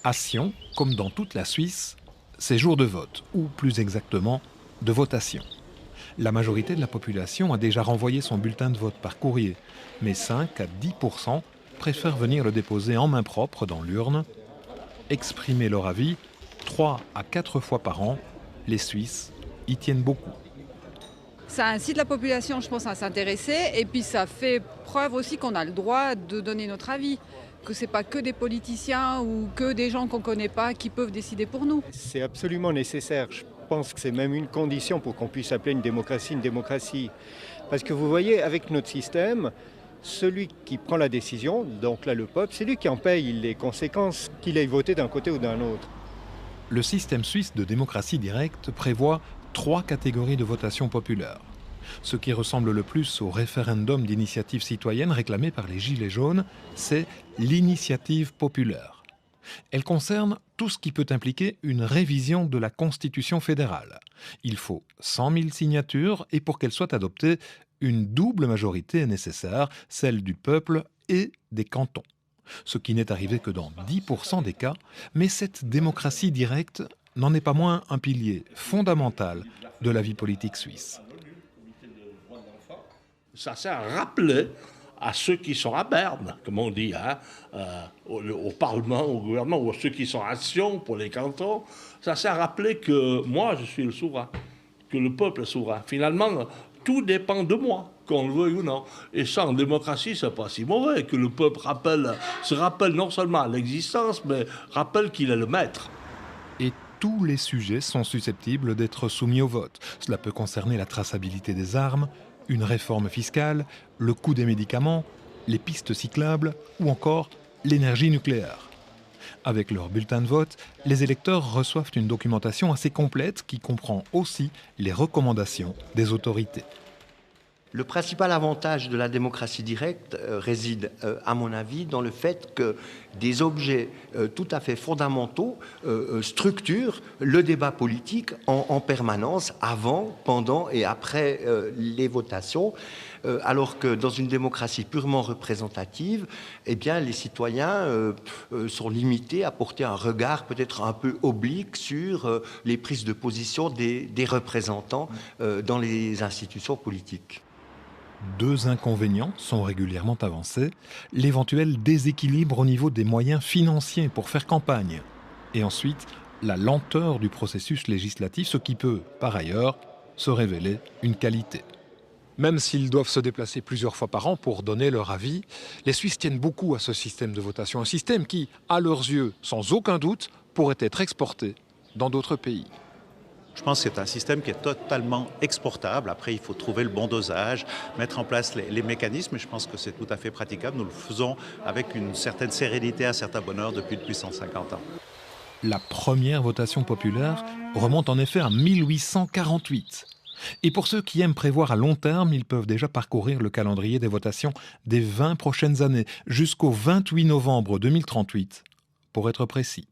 À Sion, comme dans toute la Suisse, c'est jour de vote, ou plus exactement, de votation. La majorité de la population a déjà renvoyé son bulletin de vote par courrier, mais 5 à 10% préfèrent venir le déposer en main propre dans l'urne. Exprimer leur avis 3 à 4 fois par an, les Suisses y tiennent beaucoup. Ça incite la population, je pense, à s'intéresser et puis ça fait preuve aussi qu'on a le droit de donner notre avis, que ce n'est pas que des politiciens ou que des gens qu'on ne connaît pas qui peuvent décider pour nous. C'est absolument nécessaire. Je pense que c'est même une condition pour qu'on puisse appeler une démocratie. Parce que vous voyez, avec notre système, celui qui prend la décision, donc là le peuple, c'est lui qui en paye les conséquences, qu'il ait voté d'un côté ou d'un autre. Le système suisse de démocratie directe prévoit 3 catégories de votation populaire. Ce qui ressemble le plus au référendum d'initiative citoyenne réclamé par les Gilets jaunes, c'est l'initiative populaire. Elle concerne tout ce qui peut impliquer une révision de la Constitution fédérale. Il faut 100 000 signatures et pour qu'elle soit adoptée, une double majorité est nécessaire, celle du peuple et des cantons. Ce qui n'est arrivé que dans 10% des cas, mais cette démocratie directe n'en est pas moins un pilier fondamental de la vie politique suisse. Ça sert à rappeler à ceux qui sont à Berne, comme on dit, au Parlement, au gouvernement, ou à ceux qui sont à Sion pour les cantons, ça sert à rappeler que moi, je suis le souverain, que le peuple est souverain. Finalement, tout dépend de moi, qu'on le veuille ou non. Et ça, en démocratie, c'est pas si mauvais, que le peuple se rappelle non seulement l'existence, mais rappelle qu'il est le maître. Et tous les sujets sont susceptibles d'être soumis au vote. Cela peut concerner la traçabilité des armes, une réforme fiscale, le coût des médicaments, les pistes cyclables ou encore l'énergie nucléaire. Avec leur bulletin de vote, les électeurs reçoivent une documentation assez complète qui comprend aussi les recommandations des autorités. Le principal avantage de la démocratie directe réside, à mon avis, dans le fait que des objets tout à fait fondamentaux structurent le débat politique en permanence, avant, pendant et après les votations, alors que dans une démocratie purement représentative, eh bien, les citoyens sont limités à porter un regard peut-être un peu oblique sur les prises de position des représentants dans les institutions politiques. 2 inconvénients sont régulièrement avancés. L'éventuel déséquilibre au niveau des moyens financiers pour faire campagne. Et ensuite, la lenteur du processus législatif, ce qui peut, par ailleurs, se révéler une qualité. Même s'ils doivent se déplacer plusieurs fois par an pour donner leur avis, les Suisses tiennent beaucoup à ce système de votation. Un système qui, à leurs yeux, sans aucun doute, pourrait être exporté dans d'autres pays. Je pense que c'est un système qui est totalement exportable. Après, il faut trouver le bon dosage, mettre en place les mécanismes. Et je pense que c'est tout à fait praticable. Nous le faisons avec une certaine sérénité, un certain bonheur depuis 150 ans. La première votation populaire remonte en effet à 1848. Et pour ceux qui aiment prévoir à long terme, ils peuvent déjà parcourir le calendrier des votations des 20 prochaines années, jusqu'au 28 novembre 2038, pour être précis.